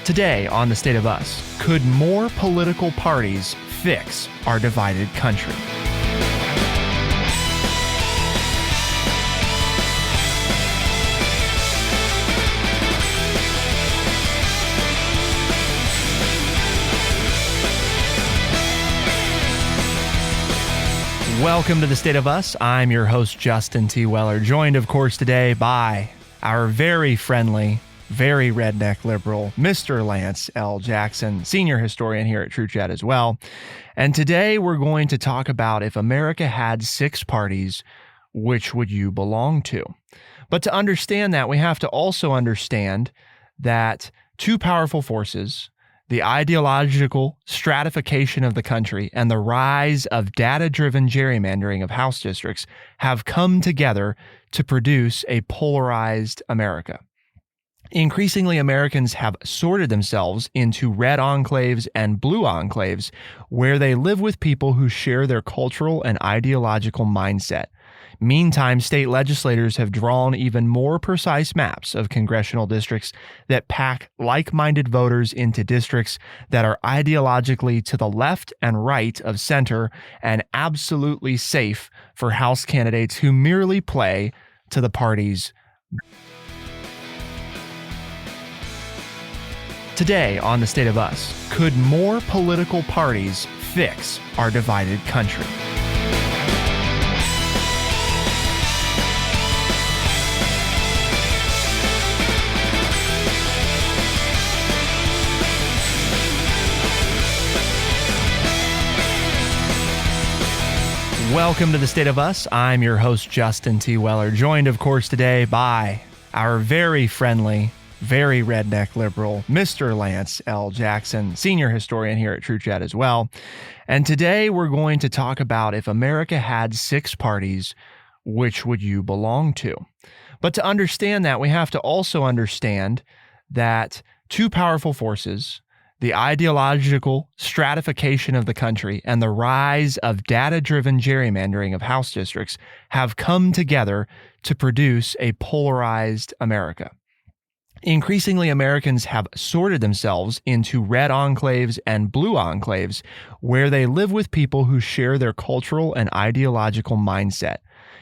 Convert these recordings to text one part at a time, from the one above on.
Today on The State of Us, could more political parties fix our divided country? Welcome to The State of Us. I'm your host, Justin T. Weller, joined, of course, today by our very friendly, very redneck liberal, Mr. Lance L. Jackson, senior historian here at True Chat as well. And today we're going to talk about if America had six parties, which would you belong to? But to understand that, we have to also understand that two powerful forces, the ideological stratification of the country and the rise of data-driven gerrymandering of House districts, have come together to produce a polarized America. Increasingly, Americans have sorted themselves into red enclaves and blue enclaves, where they live with people who share their cultural and ideological mindset. Meantime, state legislators have drawn even more precise maps of congressional districts that pack like-minded voters into districts that are ideologically to the left and right of center and absolutely safe for House candidates who merely play to the party's. Today on The State of Us, could more political parties fix our divided country? Welcome to The State of Us. I'm your host, Justin T. Weller, joined, of course, today by our very friendly, very redneck liberal, Mr. Lance L. Jackson, senior historian here at True Chat as well. And today we're going to talk about if America had six parties, which would you belong to? But to understand that, we have to also understand that two powerful forces, the ideological stratification of the country and the rise of data-driven gerrymandering of House districts, have come together to produce a polarized America. Increasingly, Americans have sorted themselves into red enclaves and blue enclaves, where they live with people who share their cultural and ideological mindset.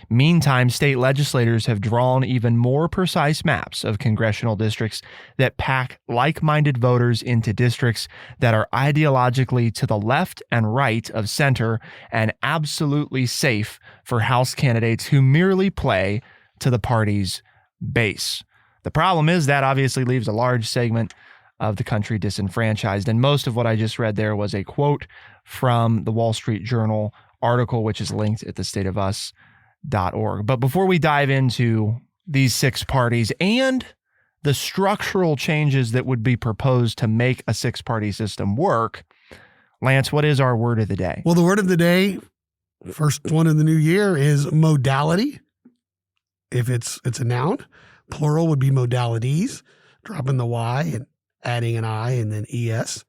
Meantime, state legislators have drawn even more precise maps of congressional districts that pack like-minded voters into districts that are ideologically to the left and right of center and absolutely safe for House candidates who merely play to the party's base. The problem is that obviously leaves a large segment of the country disenfranchised. And most of what I just read there was a quote from the Wall Street Journal article, which is linked at thestateofus.org. But before we dive into these six parties and the structural changes that would be proposed to make a six-party system work, Lance, what is our word of the day? Well, the word of the day, first one in the new year, is modality. If it's a noun. Plural would be modalities, dropping the Y and adding an I and then ES.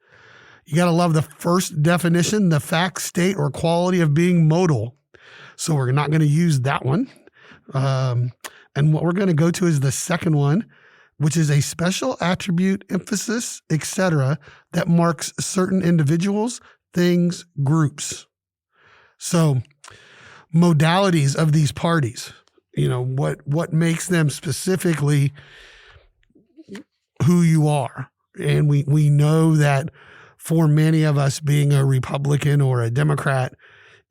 You got to love the first definition, the fact, state, or quality of being modal. So we're not going to use that one. And what we're going to go to is the second one, which is a special attribute, emphasis, etc., that marks certain individuals, things, groups. So modalities of these parties. You know, what makes them specifically who you are. And we know that for many of us, being a Republican or a Democrat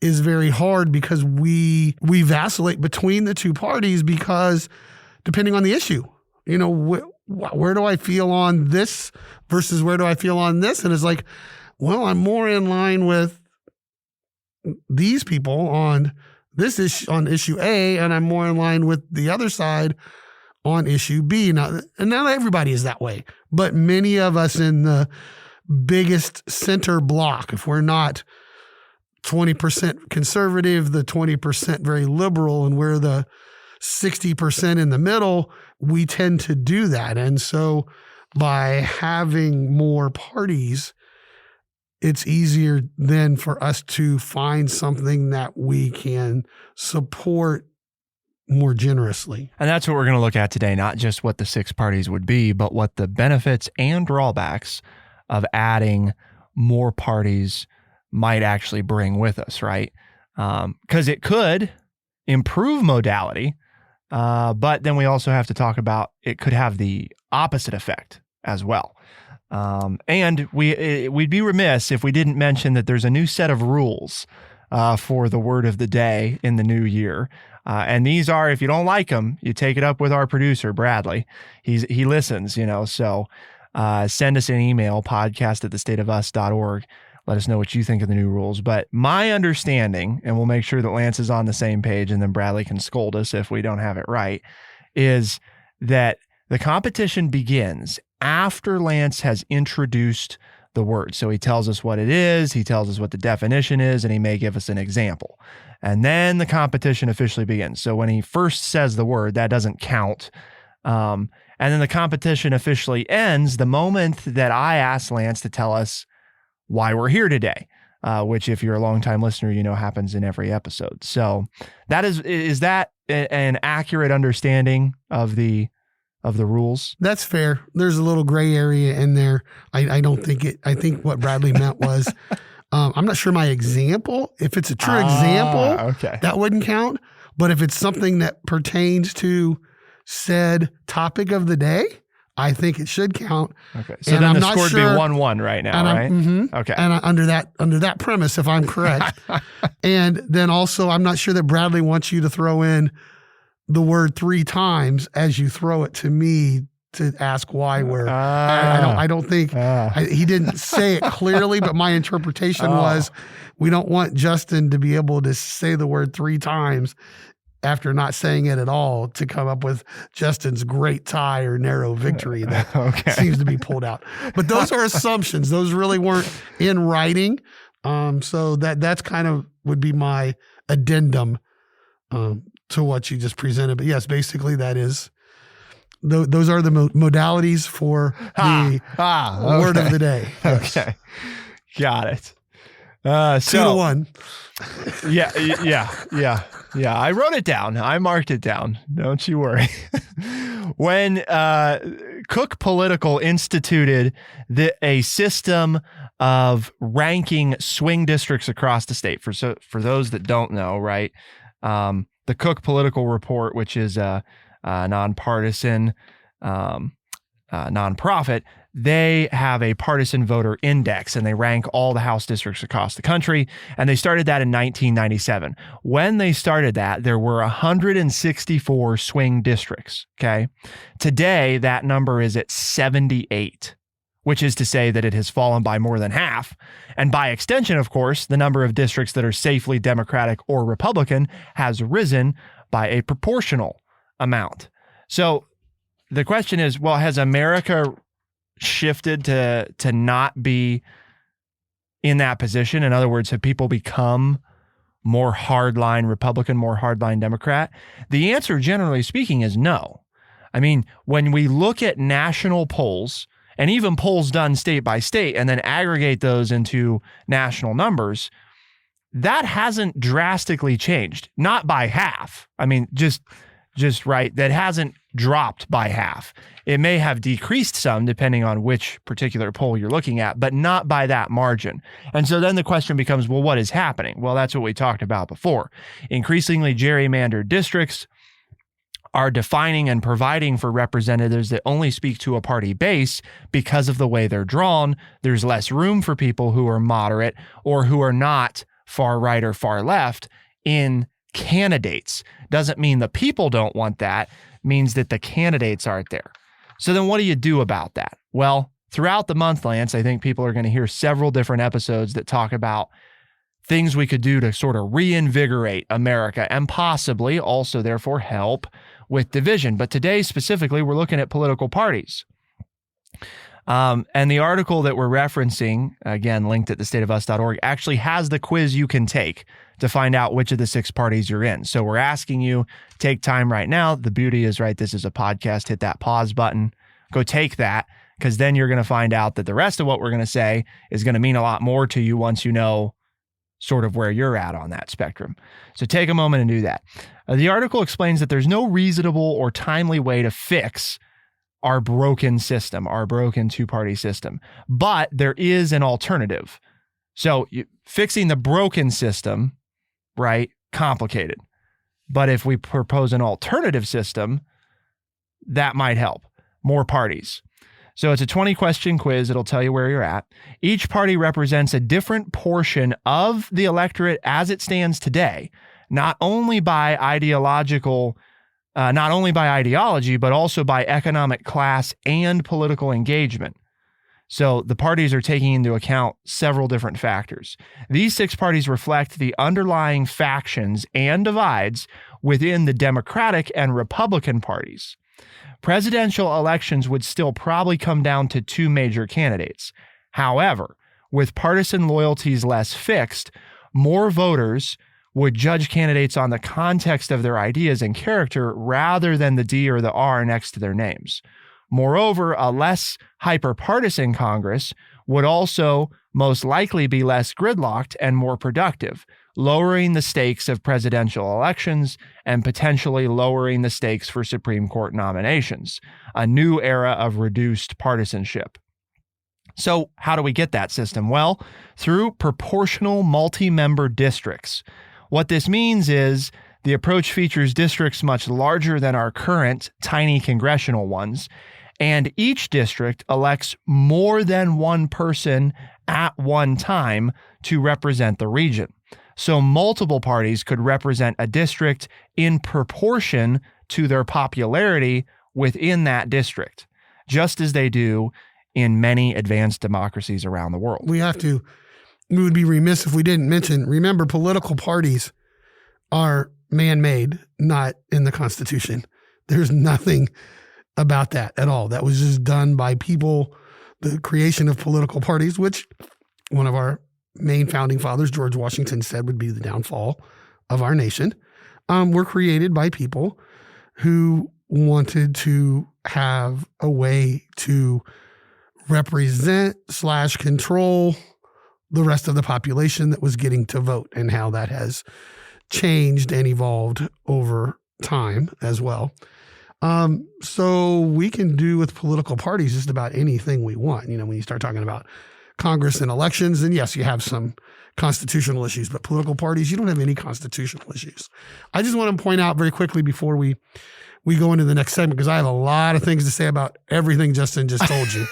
is very hard because we vacillate between the two parties, because depending on the issue, you know, where do I feel on this versus where do I feel on this? And it's like, well, I'm more in line with these people on this issue, on issue A, and I'm more in line with the other side on issue B. Now, and not everybody is that way, but many of us in the biggest center block, if we're not 20% conservative, the 20% very liberal, and we're the 60% in the middle, we tend to do that. And so by having more parties, it's easier then for us to find something that we can support more generously. And that's what we're going to look at today, not just what the 6 parties would be, but what the benefits and drawbacks of adding more parties might actually bring with us, right? Because it could improve modality, but then we also have to talk about it could have the opposite effect as well. And we'd be remiss if we didn't mention that there's a new set of rules for the word of the day in the new year. And these are, if you don't like them, you take it up with our producer, Bradley. He listens, so send us an email, podcast@thestateofus.org. Let us know what you think of the new rules. But my understanding, and we'll make sure that Lance is on the same page and then Bradley can scold us if we don't have it right, is that the competition begins after Lance has introduced the word. So he tells us what it is, he tells us what the definition is, and he may give us an example. And then the competition officially begins. So when he first says the word, that doesn't count. And then the competition officially ends the moment that I ask Lance to tell us why we're here today, which if you're a longtime listener, happens in every episode. So that is that an accurate understanding of the rules? That's fair. There's a little gray area in there. I don't think it. I think what Bradley meant was, I'm not sure my example. If it's a true example, okay, that wouldn't count. But if it's something that pertains to said topic of the day, I think it should count. Okay. So and then the score would be 1-1 right now, right? Okay. And under that premise, if I'm correct. And then also, I'm not sure that Bradley wants you to throw in the word 3 times as you throw it to me to ask why we're. I don't think he didn't say it clearly, but my interpretation was we don't want Justin to be able to say the word 3 times after not saying it at all to come up with Justin's great tie or narrow victory that seems to be pulled out. But those are assumptions. Those really weren't in writing. So that's kind of would be my addendum to what you just presented. But yes, basically that is, those are the modalities for the word of the day. Yes. Okay. Got it. 2-1. Yeah. I wrote it down. I marked it down. Don't you worry. When Cook Political instituted a system of ranking swing districts across the state, for those that don't know, right? The Cook Political Report, which is a nonpartisan nonprofit, they have a partisan voter index and they rank all the House districts across the country. And they started that in 1997. When they started that, there were 164 swing districts. Okay. Today, that number is at 78, which is to say that it has fallen by more than half. And by extension, of course, the number of districts that are safely Democratic or Republican has risen by a proportional amount. So the question is, well, has America shifted to not be in that position? In other words, have people become more hardline Republican, more hardline Democrat? The answer, generally speaking, is no. I mean, when we look at national polls and even polls done state by state and then aggregate those into national numbers, that hasn't drastically changed. Not by half. I mean, just right. That hasn't dropped by half. It may have decreased some depending on which particular poll you're looking at, but not by that margin. And so then the question becomes, well, what is happening? Well, that's what we talked about before. Increasingly gerrymandered districts are defining and providing for representatives that only speak to a party base because of the way they're drawn. There's less room for people who are moderate or who are not far right or far left in candidates. Doesn't mean the people don't want that, means that the candidates aren't there. So then what do you do about that? Well, throughout the month, Lance, I think people are going to hear several different episodes that talk about things we could do to sort of reinvigorate America and possibly also therefore help with division. But today specifically, we're looking at political parties. And the article that we're referencing, again, linked at thestateofus.org, actually has the quiz you can take to find out which of the 6 parties you're in. So we're asking you, take time right now. The beauty is, right, this is a podcast. Hit that pause button. Go take that, because then you're going to find out that the rest of what we're going to say is going to mean a lot more to you once you know sort of where you're at on that spectrum. So take a moment and do that. The article explains that there's no reasonable or timely way to fix our broken system, our broken two-party system, but there is an alternative. So fixing the broken system, right, complicated. But if we propose an alternative system, that might help. More parties. So it's a 20-question quiz. It'll tell you where you're at. Each party represents a different portion of the electorate as it stands today, not only by ideology, but also by economic class and political engagement. So the parties are taking into account several different factors. These 6 parties reflect the underlying factions and divides within the Democratic and Republican parties. Presidential elections would still probably come down to 2 major candidates. However, with partisan loyalties less fixed, more voters would judge candidates on the context of their ideas and character rather than the D or the R next to their names. Moreover, a less hyper-partisan Congress would also most likely be less gridlocked and more productive, lowering the stakes of presidential elections and potentially lowering the stakes for Supreme Court nominations, a new era of reduced partisanship. So how do we get that system? Well, through proportional multi-member districts. What this means is the approach features districts much larger than our current tiny congressional ones, and each district elects more than one person at one time to represent the region. So multiple parties could represent a district in proportion to their popularity within that district, just as they do in many advanced democracies around the world. We would be remiss if we didn't mention, remember, political parties are man-made, not in the Constitution. There's nothing about that at all. That was just done by people, the creation of political parties, which one of our main founding fathers, George Washington, said would be the downfall of our nation, were created by people who wanted to have a way to represent / control the rest of the population that was getting to vote, and how that has changed and evolved over time as well. So we can do with political parties just about anything we want. You know, when you start talking about Congress and elections, and yes, you have some constitutional issues, but political parties, you don't have any constitutional issues. I just want to point out very quickly before we go into the next segment, because I have a lot of things to say about everything Justin just told you.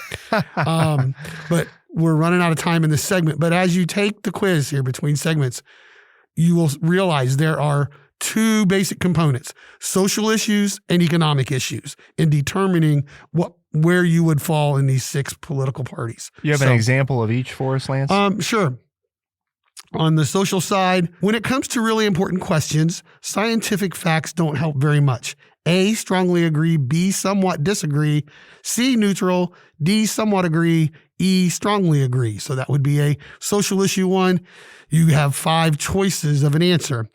But we're running out of time in this segment. But as you take the quiz here between segments, you will realize there are 2 basic components: social issues and economic issues, in determining where you would fall in these 6 political parties. You have an example of each for us, Lance? Sure. On the social side, when it comes to really important questions, scientific facts don't help very much. A, strongly agree. B, somewhat disagree. C, neutral. D, somewhat agree. E, strongly agree. So that would be a social issue one. You have 5 choices of an answer.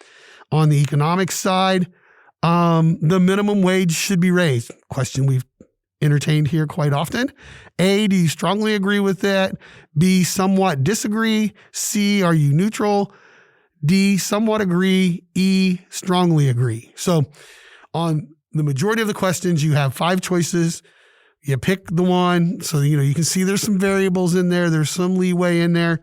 On the economic side, the minimum wage should be raised. Question we've entertained here quite often. A, do you strongly agree with that? B, somewhat disagree. C, are you neutral? D, somewhat agree. E, strongly agree. So on the majority of the questions, you have 5 choices. You pick the one. So, you can see there's some variables in there. There's some leeway in there.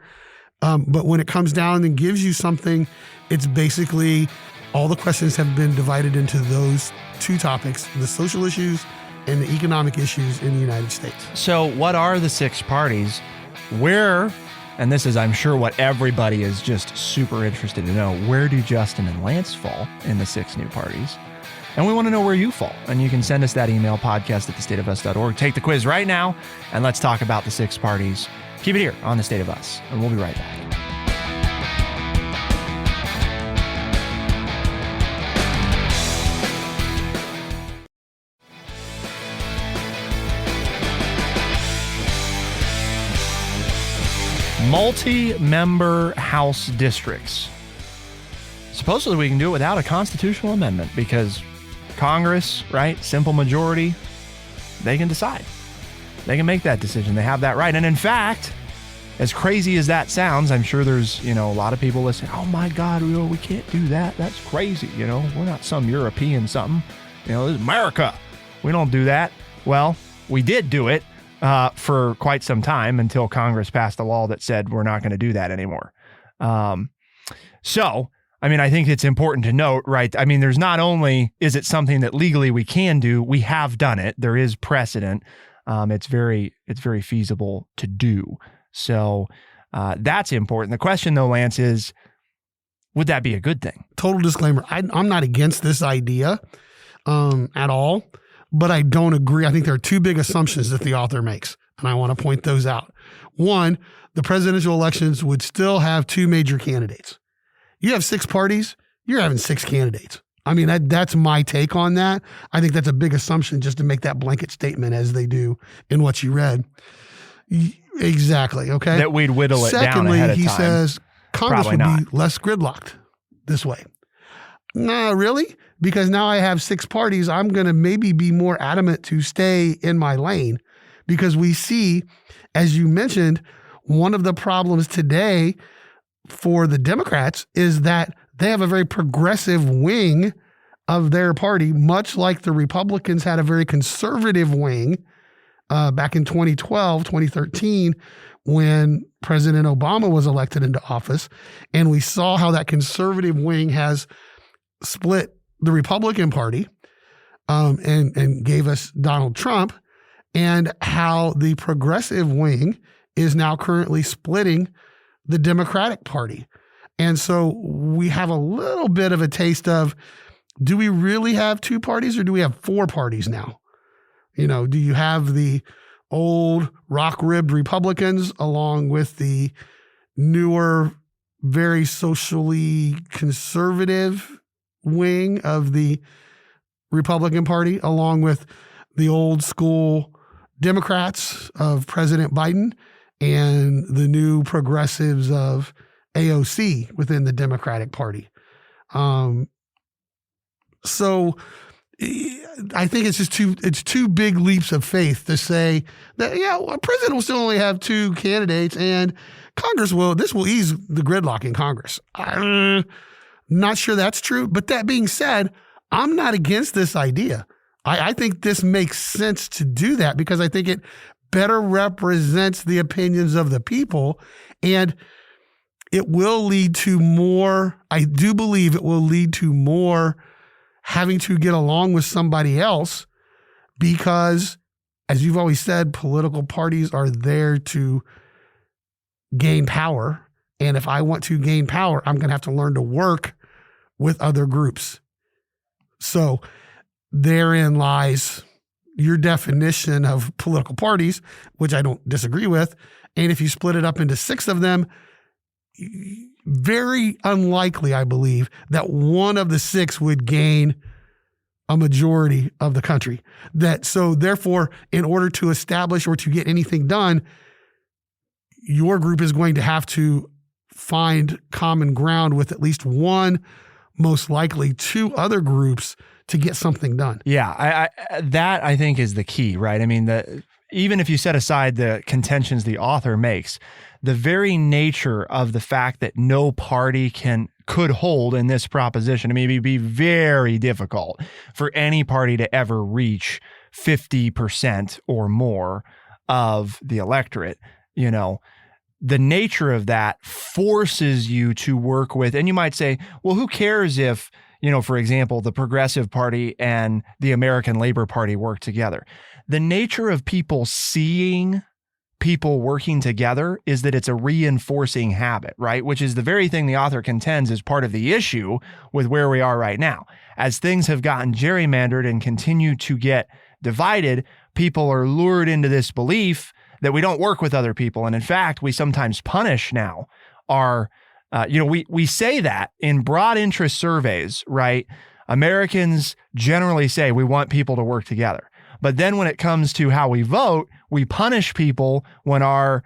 But when it comes down and gives you something, it's basically all the questions have been divided into those 2 topics: the social issues and the economic issues in the United States. So what are the 6 parties? Where, and this is, I'm sure, what everybody is just super interested to know, where do Justin and Lance fall in the 6 new parties? And we want to know where you fall. And you can send us that email, podcast@thestateofus.org. Take the quiz right now, and let's talk about the 6 parties. Keep it here on The State of Us, and we'll be right back. Multi-member House districts. Supposedly we can do it without a constitutional amendment because Congress, right, simple majority, they can decide. They can make that decision. They have that right. And in fact, as crazy as that sounds, I'm sure there's, a lot of people listening, oh my God, we can't do that. That's crazy. We're not some European something. This is America. We don't do that. Well, we did do it for quite some time until Congress passed a law that said we're not going to do that anymore. So, I think it's important to note, right? There's not only is it something that legally we can do, we have done it. There is precedent. It's very feasible to do. So that's important. The question, though, Lance, is would that be a good thing? Total disclaimer. I'm not against this idea at all, but I don't agree. I think there are two big assumptions that the author makes, and I want to point those out. One, the presidential elections would still have two major candidates. You have 6 parties, you're having 6 candidates. That's my take on that. I think that's a big assumption just to make that blanket statement as they do in what you read. Exactly. Okay. That we'd whittle it down ahead of time. Secondly, he says Congress Probably would be less gridlocked this way. Nah, really? Because now I have 6 parties, I'm going to maybe be more adamant to stay in my lane, because we see, as you mentioned, one of the problems today for the Democrats is that they have a very progressive wing of their party, much like the Republicans had a very conservative wing back in 2012, 2013, when President Obama was elected into office. And we saw how that conservative wing has split the Republican Party and gave us Donald Trump, and how the progressive wing is now currently splitting the Democratic Party. And so we have a little bit of a taste of, do we really have 2 parties or do we have 4 parties now? Do you have the old rock-ribbed Republicans along with the newer, very socially conservative wing of the Republican Party, along with the old school Democrats of President Biden and the new progressives of AOC within the Democratic Party? So I think it's just two big leaps of faith to say that, a president will still only have 2 candidates, and this will ease the gridlock in Congress. I'm not sure that's true. But that being said, I'm not against this idea. I think this makes sense to do that because I think it better represents the opinions of the people, and it will lead to more, I do believe it will lead to more having to get along with somebody else, because, as you've always said, political parties are there to gain power. And if I want to gain power, I'm going to have to learn to work with other groups. So therein lies your definition of political parties, which I don't disagree with. And if you split it up into 6 of them, very unlikely, I believe, that one of the 6 would gain a majority of the country. So therefore, in order to establish or to get anything done, your group is going to have to find common ground with at least one, most likely 2 other groups to get something done. Yeah, that I think is the key, right? Even if you set aside the contentions the author makes, the very nature of the fact that no party could hold in this proposition, it'd be very difficult for any party to ever reach 50% or more of the electorate. The nature of that forces you to work with, and you might say, well, who cares if, for example, the Progressive Party and the American Labor Party work together? The nature of people seeing people working together is that it's a reinforcing habit, right? Which is the very thing the author contends is part of the issue with where we are right now. As things have gotten gerrymandered and continue to get divided, people are lured into this belief that we don't work with other people. And in fact, we sometimes punish now our, we say that in broad interest surveys, right? Americans generally say we want people to work together. But then when it comes to how we vote, we punish people when our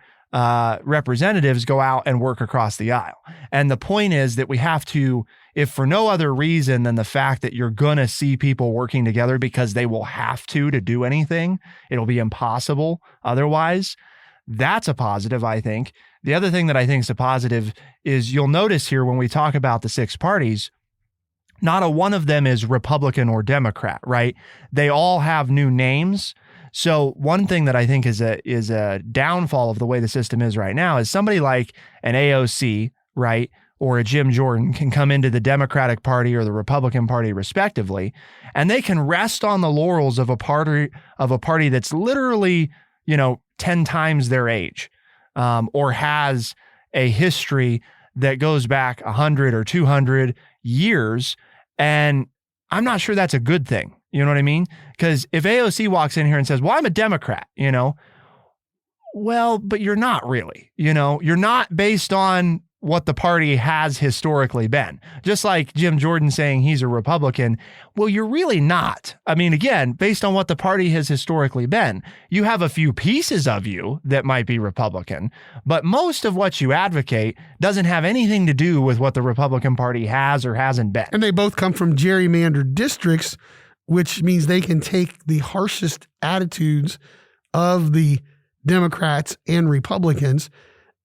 representatives go out and work across the aisle. And the point is that we have to, if for no other reason than the fact that you're going to see people working together because they will have to do anything, it'll be impossible otherwise. That's a positive, I think. The other thing that I think is a positive is you'll notice here when we talk about the 6 parties, not a one of them is Republican or Democrat, right? They all have new names. So one thing that I think is a downfall of the way the system is right now is somebody like an AOC, right, or a Jim Jordan can come into the Democratic Party or the Republican Party respectively, and they can rest on the laurels of a party that's literally, 10 times their age, or has a history that goes back 100 or 200 years. And I'm not sure that's a good thing. You know what I mean? Because if AOC walks in here and says, well, I'm a Democrat, well, but you're not really, you're not based on what the party has historically been. Just like Jim Jordan saying he's a Republican. Well, you're really not. I mean, again, based on what the party has historically been, you have a few pieces of you that might be Republican, but most of what you advocate doesn't have anything to do with what the Republican Party has or hasn't been. And they both come from gerrymandered districts, which means they can take the harshest attitudes of the Democrats and Republicans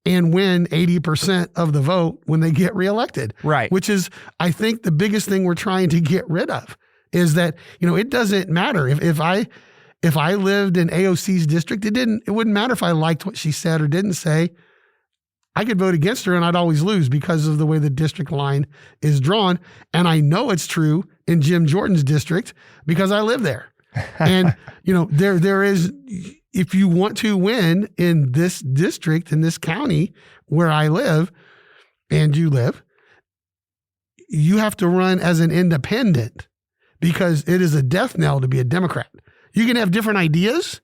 and win 80% of the vote when they get reelected. Right. Which is, I think, the biggest thing we're trying to get rid of is that, it doesn't matter. If I lived in AOC's district, it wouldn't matter if I liked what she said or didn't say. I could vote against her and I'd always lose because of the way the district line is drawn. And I know it's true in Jim Jordan's district because I live there. And, there is, if you want to win in this district, in this county where I live and you live, you have to run as an independent because it is a death knell to be a Democrat. You can have different ideas,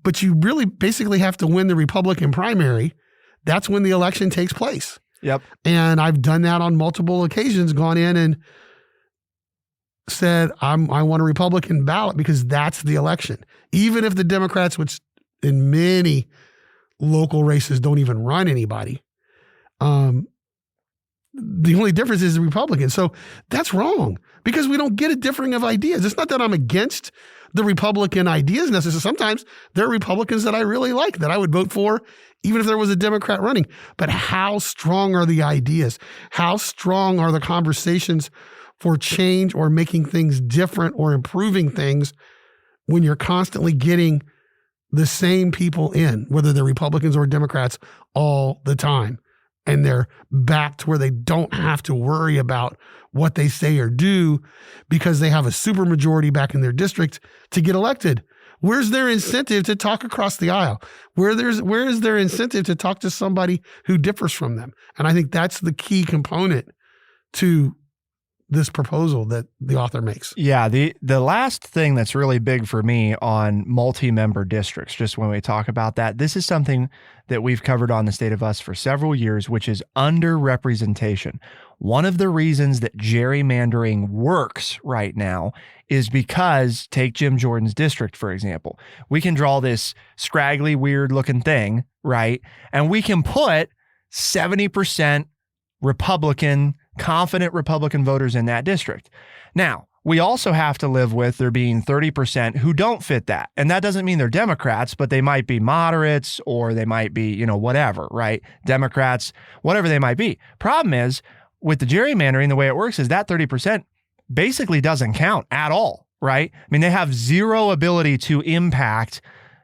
but you really basically have to win the Republican primary. That's when the election takes place. Yep. And I've done that on multiple occasions, gone in and said, I want a Republican ballot because that's the election. Even if the Democrats, which in many local races don't even run anybody, the only difference is the Republicans. So that's wrong because we don't get a differing of ideas. It's not that I'm against the Republican ideas necessarily. Sometimes there are Republicans that I really like that I would vote for even if there was a Democrat running. But how strong are the ideas? How strong are the conversations for change or making things different or improving things when you're constantly getting the same people in, whether they're Republicans or Democrats, all the time? And they're back to where they don't have to worry about what they say or do because they have a supermajority back in their district to get elected. Where's their incentive to talk across the aisle? Where is their incentive to talk to somebody who differs from them? And I think that's the key component to this proposal that the author makes. Yeah, the last thing that's really big for me on multi-member districts, just when we talk about that, this is something that we've covered on The State of Us for several years, which is underrepresentation. One of the reasons that gerrymandering works right now is because, take Jim Jordan's district, for example. We can draw this scraggly, weird-looking thing, right? And we can put 70% Republican, confident Republican voters in that district. Now, we also have to live with there being 30% who don't fit that. And that doesn't mean they're Democrats, but they might be moderates or they might be, whatever, right? Democrats, whatever they might be. Problem is, with the gerrymandering, the way it works is that 30% basically doesn't count at all, right? I mean, they have zero ability to impact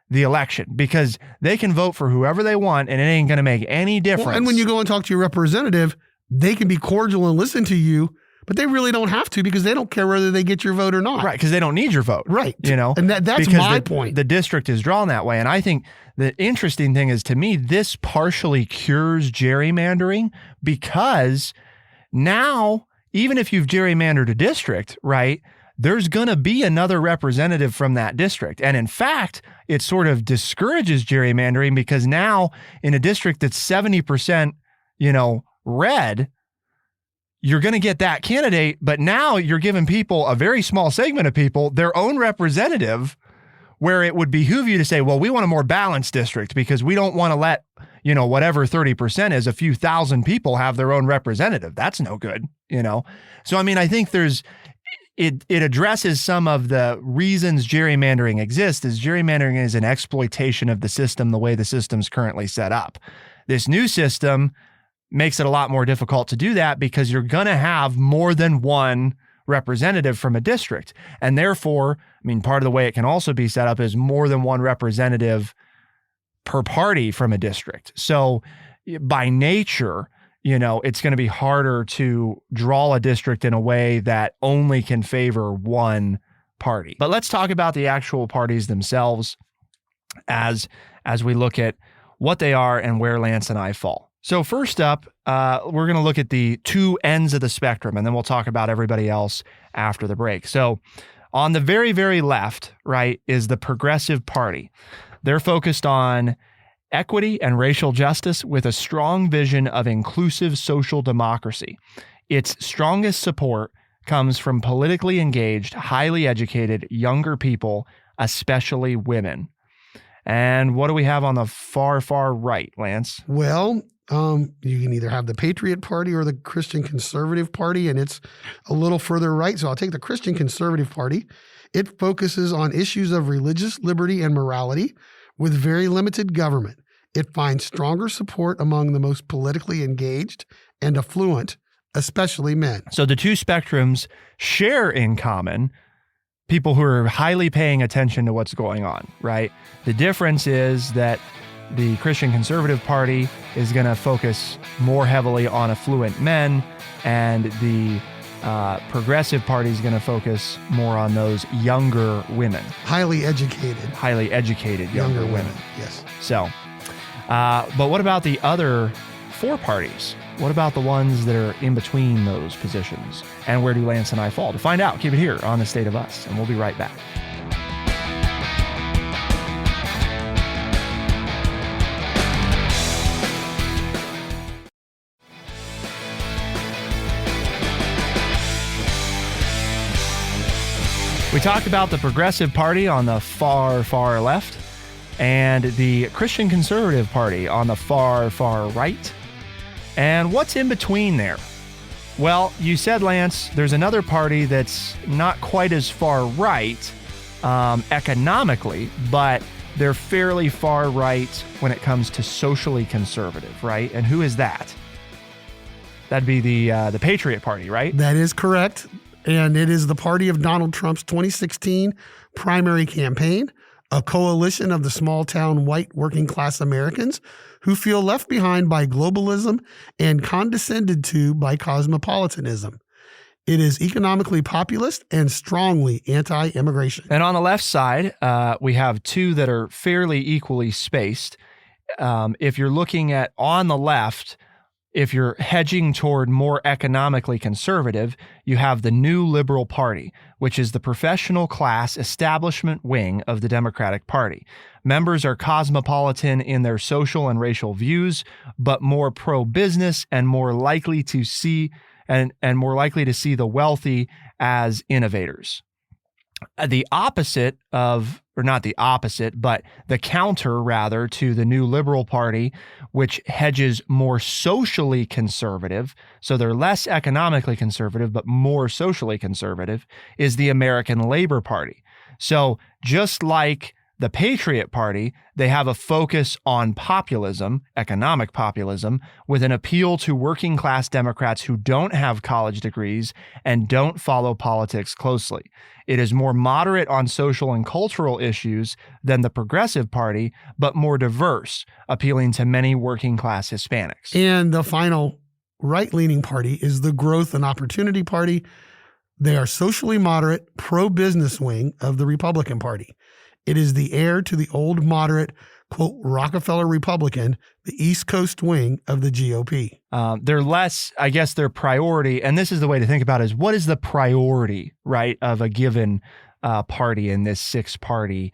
the election because they can vote for whoever they want and it ain't going to make any difference. Well, and when you go and talk to your representative, they can be cordial and listen to you, but they really don't have to because they don't care whether they get your vote or not. Right, because they don't need your vote. Right. And that's my point. The district is drawn that way. And I think the interesting thing is, to me, this partially cures gerrymandering because now, even if you've gerrymandered a district, right, there's going to be another representative from that district. And in fact, it sort of discourages gerrymandering because now in a district that's 70%, red, you're going to get that candidate, but now you're giving people, a very small segment of people, their own representative, where it would behoove you to say, well, we want a more balanced district because we don't want to let, whatever 30% is, a few thousand people have their own representative. That's no good, So, I mean, I think it addresses some of the reasons gerrymandering exists. Is gerrymandering is an exploitation of the system, the way the system's currently set up. This new system makes it a lot more difficult to do that because you're going to have more than one representative from a district. And therefore, I mean, part of the way it can also be set up is more than one representative per party from a district. So by nature, it's going to be harder to draw a district in a way that only can favor one party. But let's talk about the actual parties themselves as we look at what they are and where Lance and I fall. So first up, we're going to look at the two ends of the spectrum, and then we'll talk about everybody else after the break. So on the very, very left, right, is the Progressive Party. They're focused on equity and racial justice with a strong vision of inclusive social democracy. Its strongest support comes from politically engaged, highly educated, younger people, especially women. And what do we have on the far, far right, Lance? Well, you can either have the Patriot Party or the Christian Conservative Party, and it's a little further right. So I'll take the Christian Conservative Party. It focuses on issues of religious liberty and morality with very limited government. It finds stronger support among the most politically engaged and affluent, especially men. So the two spectrums share in common people who are highly paying attention to what's going on, right? The difference is that the Christian Conservative Party is going to focus more heavily on affluent men, and the Progressive Party is going to focus more on those younger women. Highly educated younger women. Yes. So, but what about the other four parties? What about the ones that are in between those positions? And where do Lance and I fall? To find out, keep it here on The State of Us, and we'll be right back. We talked about the Progressive Party on the far, far left and the Christian Conservative Party on the far, far right. And what's in between there? Well, you said, Lance, there's another party that's not quite as far right economically, but they're fairly far right when it comes to socially conservative, right? And who is that? That'd be the Patriot Party, right? That is correct. And it is the party of Donald Trump's 2016 primary campaign, a coalition of the small-town white working-class Americans who feel left behind by globalism and condescended to by cosmopolitanism. It is economically populist and strongly anti-immigration. And on the left side, we have two that are fairly equally spaced. If you're looking at on the left, if you're hedging toward more economically conservative, you have the New Liberal Party, which is the professional class establishment wing of the Democratic Party. Members are cosmopolitan in their social and racial views, but more pro-business and more likely to see more likely to see the wealthy as innovators. The opposite of, or not the opposite, but the counter rather to the New Liberal Party, which hedges more socially conservative, so they're less economically conservative, but more socially conservative, is the American Labor Party. So just like the Patriot Party, they have a focus on populism, economic populism, with an appeal to working class Democrats who don't have college degrees and don't follow politics closely. It is more moderate on social and cultural issues than the Progressive Party, but more diverse, appealing to many working class Hispanics. And the final right-leaning party is the Growth and Opportunity Party. They are socially moderate, pro-business wing of the Republican Party. It is the heir to the old moderate, quote, Rockefeller Republican, the East Coast wing of the GOP. They're less, I guess their priority, and this is the way to think about it, is what is the priority, right, of a given party in this six-party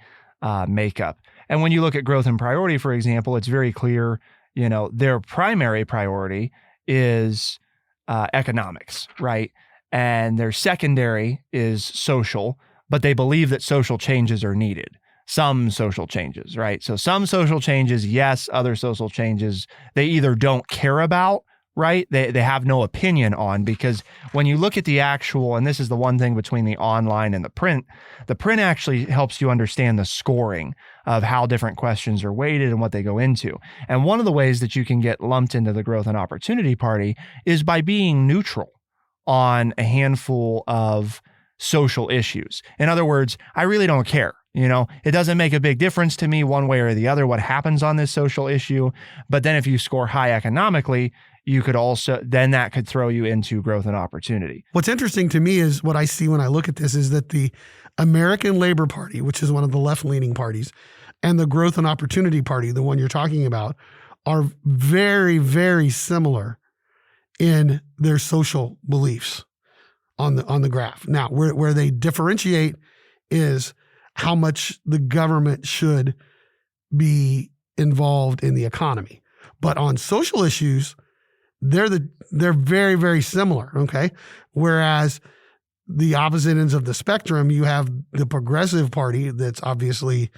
makeup? And when you look at growth and priority, for example, it's very clear, their primary priority is economics, right? And their secondary is social, but they believe that social changes are needed. Some social changes, right? So some social changes, yes. Other social changes, they either don't care about right? They have no opinion on, because when you look at the actual, and this is the one thing between the online and the print actually helps you understand the scoring of how different questions are weighted and what they go into. And one of the ways that you can get lumped into the Growth and Opportunity Party is by being neutral on a handful of social issues. In other words, I really don't care. It doesn't make a big difference to me one way or the other what happens on this social issue. But then if you score high economically, you could also, then that could throw you into growth and opportunity. What's interesting to me is what I see when I look at this is that the American Labor Party, which is one of the left-leaning parties, and the Growth and Opportunity Party, the one you're talking about, are very, very similar in their social beliefs on the graph. Now, where they differentiate is how much the government should be involved in the economy. But on social issues, they're very, very similar, okay? Whereas the opposite ends of the spectrum, you have the Progressive Party that's obviously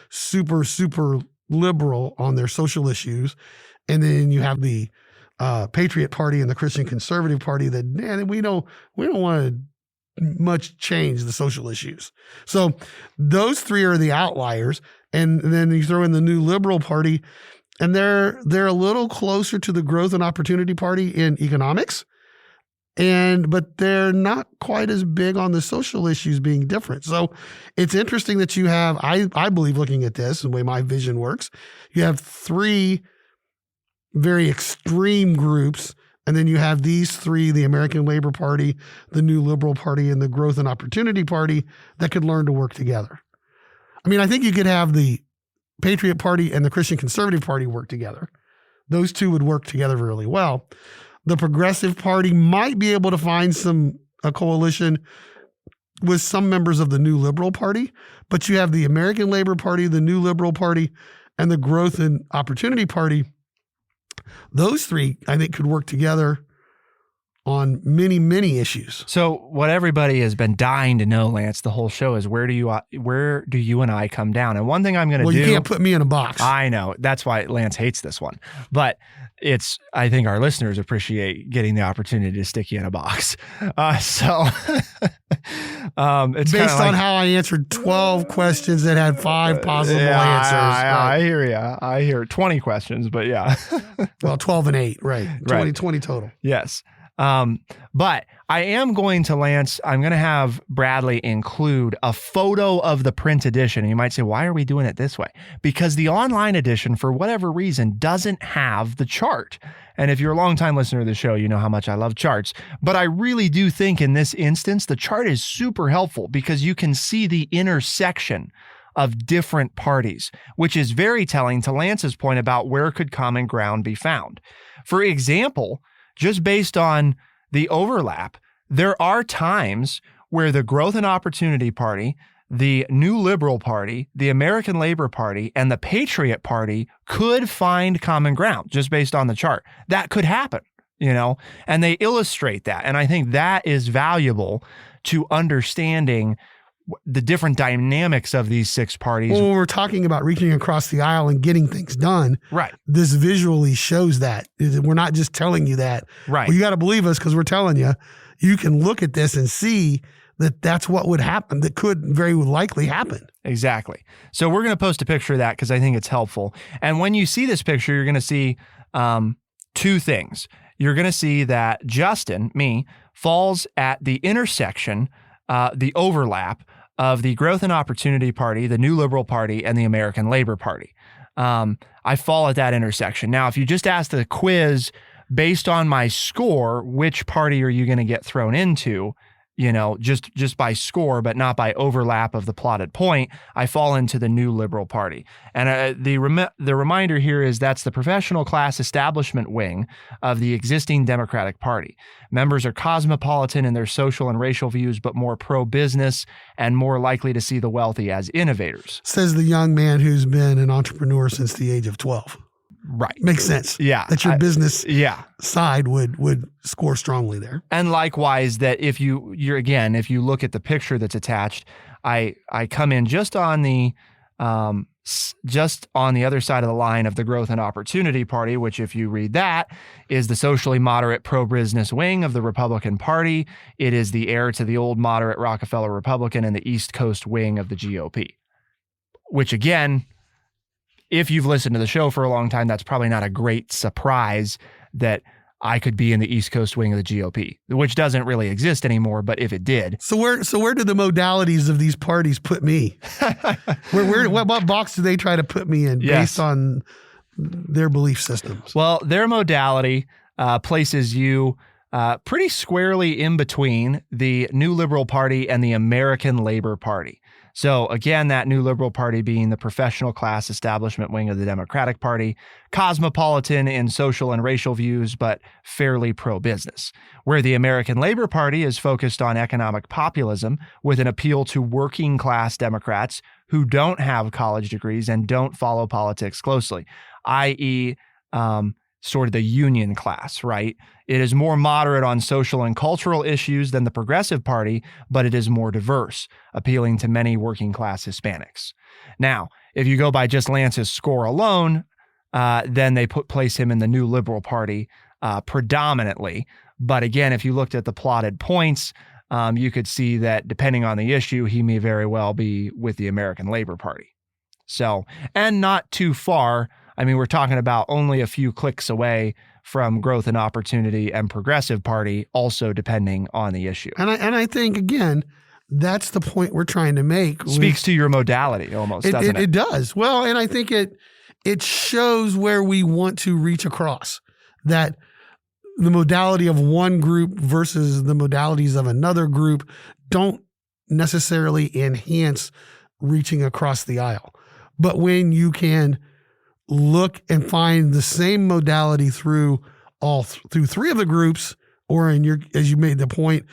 super, super liberal on their social issues. And then you have the Patriot Party and the Christian Conservative Party that, man, we don't want to much change the social issues. So those three are the outliers. And then you throw in the New Liberal Party, and they're a little closer to the Growth and Opportunity Party in economics. But they're not quite as big on the social issues being different. So it's interesting that you have, I believe, looking at this, the way my vision works, you have three very extreme groups. And then you have these three, the American Labor Party, the New Liberal Party, and the Growth and Opportunity Party, that could learn to work together. I mean, I think you could have the Patriot Party and the Christian Conservative Party work together. Those two would work together really well. The Progressive Party might be able to find a coalition with some members of the New Liberal Party, but you have the American Labor Party, the New Liberal Party, and the Growth and Opportunity Party. Those three, I think, could work together on many, many issues. So what everybody has been dying to know, Lance, the whole show is where do you and I come down? And one thing I'm going to do. Well, you can't put me in a box. I know. That's why Lance hates this one. But I think our listeners appreciate getting the opportunity to stick you in a box. It's based on how I answered 12 questions that had 5 possible answers. I hear you. I hear 20 questions, but yeah. Well, 12 and 8, right. 20 total. Yes. But I am going to, Lance, I'm going to have Bradley include a photo of the print edition. And you might say, why are we doing it this way? Because the online edition, for whatever reason, doesn't have the chart. And if you're a longtime listener to the show, you know how much I love charts. But I really do think in this instance, the chart is super helpful because you can see the intersection of different parties, which is very telling to Lance's point about where could common ground be found. For example, just based on the overlap, there are times where the Growth and Opportunity Party, the New Liberal Party, the American Labor Party, and the Patriot Party could find common ground just based on the chart. That could happen, and they illustrate that. And I think that is valuable to understanding the different dynamics of these 6 parties. Well, when we're talking about reaching across the aisle and getting things done, right? This visually shows that. We're not just telling you that. Right. Well, you got to believe us because we're telling you. You can look at this and see that that's what would happen, that could very likely happen. Exactly. So we're going to post a picture of that because I think it's helpful. And when you see this picture, you're going to see 2 things. You're going to see that Justin, me, falls at the intersection, the overlap of the Growth and Opportunity Party, the New Liberal Party, and the American Labor Party. I fall at that intersection. Now, if you just ask the quiz based on my score, which party are you going to get thrown into? Just by score, but not by overlap of the plotted point, I fall into the New Liberal Party. And the reminder here is that's the professional class establishment wing of the existing Democratic Party. Members are cosmopolitan in their social and racial views, but more pro-business and more likely to see the wealthy as innovators. Says the young man who's been an entrepreneur since the age of 12. Right. Makes sense. Yeah. That your business side would score strongly there. And likewise, that if you look at the picture that's attached, I come in just on the just on the other side of the line of the Growth and Opportunity Party, which if you read that is the socially moderate pro-business wing of the Republican Party. It is the heir to the old moderate Rockefeller Republican and the East Coast wing of the GOP, which again, if you've listened to the show for a long time, that's probably not a great surprise that I could be in the East Coast wing of the GOP, which doesn't really exist anymore, but if it did. So where do the modalities of these parties put me? What box do they try to put me in based on their belief systems? Well, their modality places you pretty squarely in between the New Liberal Party and the American Labor Party. So again, that New Liberal Party being the professional class establishment wing of the Democratic Party, cosmopolitan in social and racial views, but fairly pro-business. Where the American Labor Party is focused on economic populism with an appeal to working class Democrats who don't have college degrees and don't follow politics closely, i.e., sort of the union class, right? It is more moderate on social and cultural issues than the Progressive Party, but it is more diverse, appealing to many working class Hispanics. Now, if you go by just Lance's score alone, then they place him in the New Liberal Party predominantly. But again, if you looked at the plotted points, you could see that depending on the issue, he may very well be with the American Labor Party. So, and not too far. I mean, we're talking about only a few clicks away from Growth and Opportunity and Progressive Party, also depending on the issue. And I think, again, that's the point we're trying to make. Speaks to your modality almost, doesn't it? It does. Well, and I think it shows where we want to reach across, that the modality of one group versus the modalities of another group don't necessarily enhance reaching across the aisle. But when you can look and find the same modality through three of the groups, or as you made the point,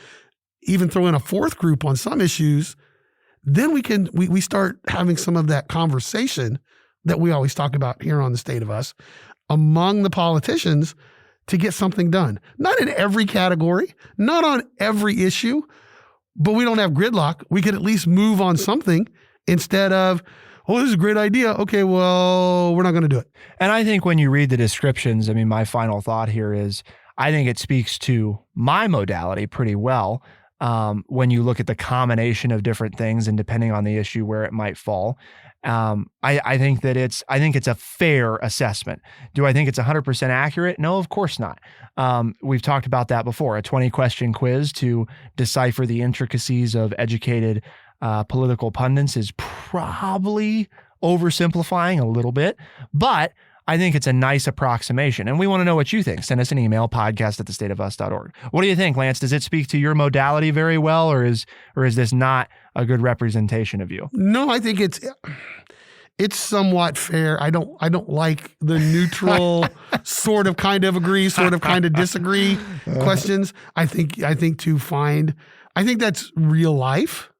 even throw in a fourth group on some issues, then we start having some of that conversation that we always talk about here on The State of Us among the politicians to get something done. Not in every category, not on every issue, but we don't have gridlock. We could at least move on something instead of, oh, this is a great idea. Okay, well, we're not going to do it. And I think when you read the descriptions, I mean, my final thought here is I think it speaks to my modality pretty well when you look at the combination of different things and depending on the issue where it might fall. I think it's a fair assessment. Do I think it's 100% accurate? No, of course not. We've talked about that before. A 20-question quiz to decipher the intricacies of educated political pundits is probably oversimplifying a little bit, but I think it's a nice approximation. And we want to know what you think. Send us an email, podcast@thestateofus.org. What do you think, Lance? Does it speak to your modality very well, or is this not a good representation of you? No, I think it's somewhat fair. I don't like the neutral sort of kind of agree, sort of kind of disagree questions. I think that's real life.